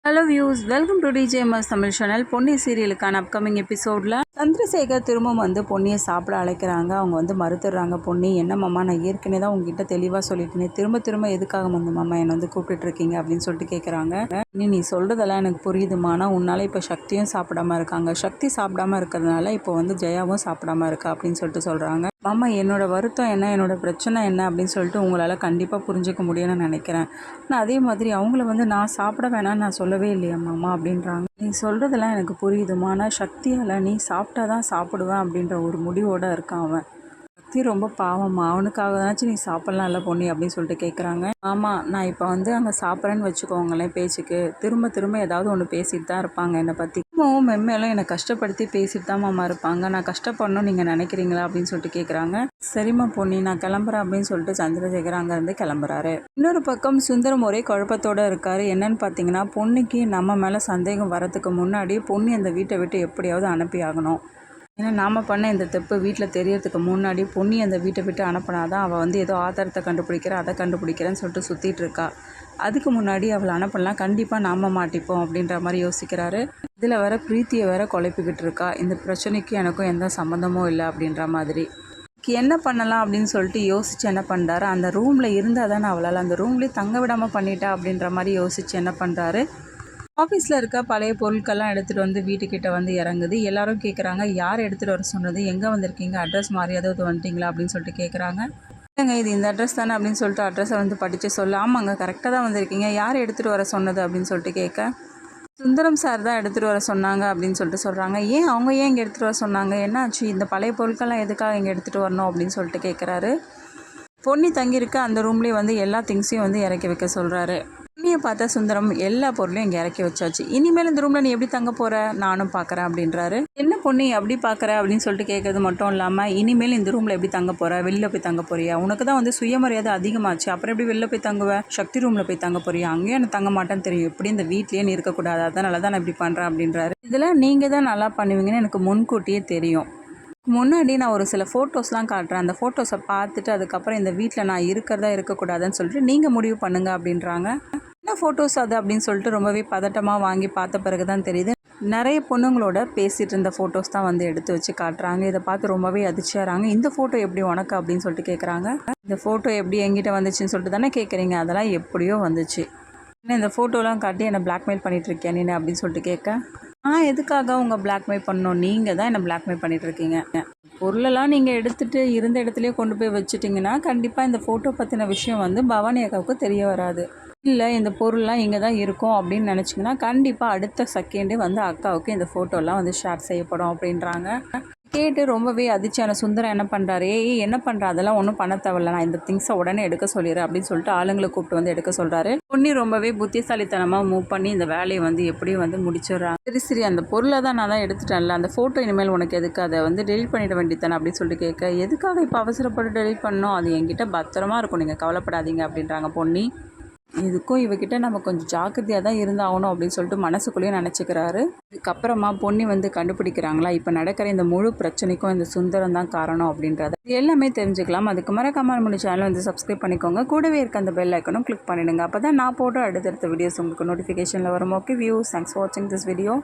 Hello views, welcome to DJMS Tamil channel. Ponni சீரியலுக்கான upcoming எபிசோடில் சந்திரசேகர் திரும்ப பொன்னியை சாப்பிட அழைக்கிறாங்க. அவங்க மறுத்துடுறாங்க. பொன்னி, என்ன மாமா, நான் ஏற்கனவே தான் உங்ககிட்ட தெளிவாக சொல்லிட்டேனே, திரும்ப எதுக்காக மாமா என்னை கூப்பிட்டுட்டு இருக்கீங்க அப்படின்னு சொல்லிட்டு கேட்குறாங்க. நீ சொல்கிறதெல்லாம் எனக்கு புரியுதுமா, ஆனால் உன்னால் இப்போ சக்தியும் சாப்பிடாம இருக்காங்க. சக்தி சாப்பிடாம இருக்கிறதுனால இப்போ ஜெயாவும் சாப்பிடாம இருக்கா அப்படின்னு சொல்லிட்டு சொல்கிறாங்க. மாமா, என்னோடய வருத்தம் என்ன, என்னோடய பிரச்சனை என்ன அப்படின்னு சொல்லிட்டு உங்களால் கண்டிப்பாக புரிஞ்சிக்க முடியும்னு நினைக்கிறேன். ஆனால் அதே மாதிரி அவங்கள நான் சாப்பிட வேணாம்னு நான் சொல்லவே இல்லையா மாமா அப்படின்றாங்க. நீ சொல்கிறதெல்லாம் எனக்கு புரியுதுமா, ஆனால் சக்தியால் நீ சாப்பிட்டா தான் சாப்பிடுவேன் அப்படின்ற ஒரு முடிவோடு இருக்கான் அவன். சக்தி ரொம்ப பாவம்மா, அவனுக்காக தானாச்சும் நீ சாப்பிட்லாம் இல்லை பொன்னி அப்படின்னு சொல்லிட்டு கேட்குறாங்க. ஆமாம், நான் இப்போ அங்கே சாப்பிட்றேன்னு வச்சுக்கோங்களேன், பேச்சுக்கு திரும்ப ஏதாவது ஒன்று பேசிட்டு தான் இருப்பாங்க என்னை பற்றி. திரும்பவும் மென்மேலும் என்னை கஷ்டப்படுத்தி பேசிட்டு தான் மாமா இருப்பாங்க. நான் கஷ்டப்படணும்னு நீங்கள் நினைக்கிறீங்களா அப்படின்னு சொல்லிட்டு கேட்குறாங்க. சரிம்மா பொன்னி, நான் கிளம்புறேன் அப்படின்னு சொல்லிட்டு சந்திரசேகர் அங்கேருந்து கிளம்புறாரு. இன்னொரு பக்கம் சுந்தரம் ஒரே குழப்பத்தோடு இருக்காரு. என்னன்னு பார்த்தீங்கன்னா, பொன்னிக்கு நம்ம மேலே சந்தேகம் வரத்துக்கு முன்னாடி பொன்னி அந்த வீட்டை விட்டு எப்படியாவது அனுப்பி ஆகணும். ஏன்னா நாம் பண்ண இந்த தப்பு வீட்டில் தெரியறதுக்கு முன்னாடி பொன்னி அந்த வீட்டை விட்டு அனுப்பினாதான் அவள் ஏதோ ஆதாரத்தை அதை கண்டுபிடிக்கிறேன்னு சொல்லிட்டு சுற்றிட்டு இருக்கா. அதுக்கு முன்னாடி அவளை அனுப்பலாம், கண்டிப்பாக நாம் மாட்டிப்போம் அப்படின்ற மாதிரி யோசிக்கிறாரு. இதில் வேற பிரீத்தியை வேற குழப்பிக்கிட்டு இருக்கா. இந்த பிரச்சனைக்கு எனக்கும் எந்த சம்மந்தமும் இல்லை அப்படின்ற மாதிரி. என்ன பண்ணலாம் அப்படின்னு சொல்லிட்டு யோசிச்சு என்ன பண்ணுறாரு, அந்த ரூமில் இருந்தால் தானே அவளால் அந்த ரூம்லேயே தங்க விடாமல் பண்ணிட்டா அப்படின்ற மாதிரி யோசிச்சு என்ன பண்ணுறாரு, ஆஃபீஸில் இருக்க பழைய பொருட்கள்லாம் எடுத்துகிட்டு வீட்டுக்கிட்ட இறங்குது. எல்லாரும் கேட்குறாங்க, யார் எடுத்துகிட்டு வர சொன்னது, எங்கே வந்திருக்கீங்க, அட்ரஸ் மாறி ஏதாவது வந்துட்டிங்களா அப்படின்னு சொல்லிட்டு கேட்குறாங்க. இல்லைங்க, இது இந்த அட்ரஸ் தானே அப்படின்னு சொல்லிட்டு அட்ரஸை படித்து சொல்ல, ஆமாங்க கரெக்டாக தான் வந்திருக்கீங்க, யார் எடுத்துகிட்டு வர சொன்னது அப்படின்னு சொல்லிட்டு கேட்க, சுந்தரம் சார் தான் எடுத்துகிட்டு வர சொன்னாங்க அப்படின்னு சொல்லிட்டு சொல்கிறாங்க. அவங்க ஏன் இங்கே எடுத்துகிட்டு வர சொன்னாங்க, என்னாச்சு, இந்த பழைய பொருட்கள்லாம் எதுக்காக இங்கே எடுத்துகிட்டு வரணும் அப்படின்னு சொல்லிட்டு கேட்குறாரு. பொன்னி தங்கியிருக்க அந்த ரூம்லேயே எல்லா திங்ஸையும் இறக்கி வைக்க சொல்கிறாரு. பொன்னியை பார்த்தா சுந்தரம், எல்லா பொருளையும் இங்கே இறக்கி வச்சாச்சு, இனிமேல் இந்த ரூமில் நீ எப்படி தங்க போகிற, நானும் பார்க்குறேன் அப்படின்றாரு. என்ன பொன்னி அப்படி பார்க்குற அப்படின்னு சொல்லிட்டு கேட்குறது மட்டும் இல்லாமல், இனிமேல் இந்த ரூமில் எப்படி தங்க போகிற, வெளியில் போய் தங்க போறியா, உனக்கு தான் சுயமரியாதை அதிகமாச்சு, அப்புறம் எப்படி வெளில போய் தங்குவேன், சக்தி ரூமில் போய் தங்க போறியா, அங்கேயும் எனக்கு தங்க மாட்டேன்னு தெரியும், எப்படி இந்த வீட்லேயே நீ இருக்கக்கூடாது, அதனால தான் நான் இப்படி பண்ணுறேன் அப்படின்றாரு. இதெல்லாம் நீங்கள் தான் நல்லா பண்ணுவீங்கன்னு எனக்கு முன்கூட்டியே தெரியும். முன்னாடி நான் ஒரு சில ஃபோட்டோஸ்லாம் காட்டுறேன், அந்த ஃபோட்டோஸை பார்த்துட்டு அதுக்கப்புறம் இந்த வீட்டில் நான் இருக்கிறதா இருக்கக்கூடாதுன்னு சொல்லிட்டு நீங்கள் முடிவு பண்ணுங்க அப்படின்றாங்க. என்ன ஃபோட்டோஸ் அது அப்படின்னு சொல்லிட்டு ரொம்பவே பதட்டமாக வாங்கி பார்த்த பிறகு தான் தெரியுது, நிறைய பொண்ணுங்களோட பேசிகிட்டு இருந்த ஃபோட்டோஸ் தான் எடுத்து வச்சு காட்டுறாங்க. இதை பார்த்து ரொம்பவே அதிர்ச்சியாகிறாங்க. இந்த ஃபோட்டோ எப்படி உனக்கு அப்படின்னு சொல்லிட்டு கேட்குறாங்க. இந்த ஃபோட்டோ எப்படி எங்கிட்ட வந்துச்சுன்னு சொல்லிட்டு தானே கேட்குறீங்க, அதெல்லாம் எப்படியோ வந்துச்சு, ஏன்னா இந்த ஃபோட்டோலாம் காட்டி என்னை பிளாக்மெயில் பண்ணிகிட்ருக்கேன் நீ அப்படின்னு சொல்லிட்டு கேட்க, எதுக்காக உங்கள் பிளாக்மெயில் பண்ணணும், நீங்கள் தான் என்னை பிளாக்மெயில் பண்ணிகிட்ருக்கீங்க, பொருளெல்லாம் நீங்கள் எடுத்துகிட்டு இருந்த இடத்துலையே கொண்டு போய் வச்சுட்டிங்கன்னா கண்டிப்பாக இந்த ஃபோட்டோ பற்றின விஷயம் பவானி அக்காவுக்கு தெரிய வராது. இல்லை, இந்த பொருள்லாம் இங்கே தான் இருக்கும் அப்படின்னு நினச்சிங்கன்னா கண்டிப்பாக அடுத்த செகண்டே அக்காவுக்கு இந்த ஃபோட்டோலாம் ஷேர் செய்யப்படும் அப்படின்றாங்க. கேட்டு ரொம்பவே அதிர்ச்சியான சுந்தரம் என்ன பண்ணுறாரு, என்ன பண்ணுறா, அதெல்லாம் ஒன்றும் பண்ண தேவையில்ல, நான் இந்த திங்ஸை உடனே எடுக்க சொல்லிடுறேன் அப்படின்னு சொல்லிட்டு ஆளுங்களை கூப்பிட்டு எடுக்க சொல்கிறாரு. பொன்னி ரொம்பவே புத்திசாலித்தனமாக மூவ் பண்ணி இந்த வேலையை எப்படியும் முடிச்சிடுறாங்க. சரி அந்த பொருளை தான் நான் தான் எடுத்துட்டேன்ல, அந்த ஃபோட்டோ இனிமேல் உனக்கு எதுக்கு, அதை டெலிட் பண்ணிட வேண்டியதானே அப்படின்னு சொல்லிட்டு கேட்க, எதுக்காக இப்போ அவசரப்பட்டு டெலிட் பண்ணணும், அது என்கிட்ட பத்திரமா இருக்கும், நீங்கள் கவலைப்படாதீங்க அப்படின்றாங்க பொன்னி. இதுக்கும் இவகிட்ட நம்ம கொஞ்சம் ஜாக்கிரதையாக தான் இருந்தாகணும் அப்படின்னு சொல்லிட்டு மனசுக்குள்ளேயே நினச்சிக்கிறாரு. இதுக்கப்புறமா பொன்னி கண்டுபிடிக்கிறாங்களா, இப்போ நடக்கிற இந்த முழு பிரச்சனைக்கும் இந்த சுந்தரம் தான் காரணம் அப்படின்றத இது எல்லாமே தெரிஞ்சுக்கலாம். அதுக்கு மறக்காம நம்ம சேனல் சப்ஸ்கிரைப் பண்ணிக்கோங்க, கூடவே இருக்க அந்த பெல் ஐக்கனும் கிளிக் பண்ணிடுங்க, அப்போ தான் நான் போடுற அடுத்தடுத்த வீடியோஸ் உங்களுக்கு நோட்டிஃபிகேஷனில் வரும். ஓகே வியூஸ், தேங்க்ஸ் ஃபார் வாட்சிங் திஸ் வீடியோ.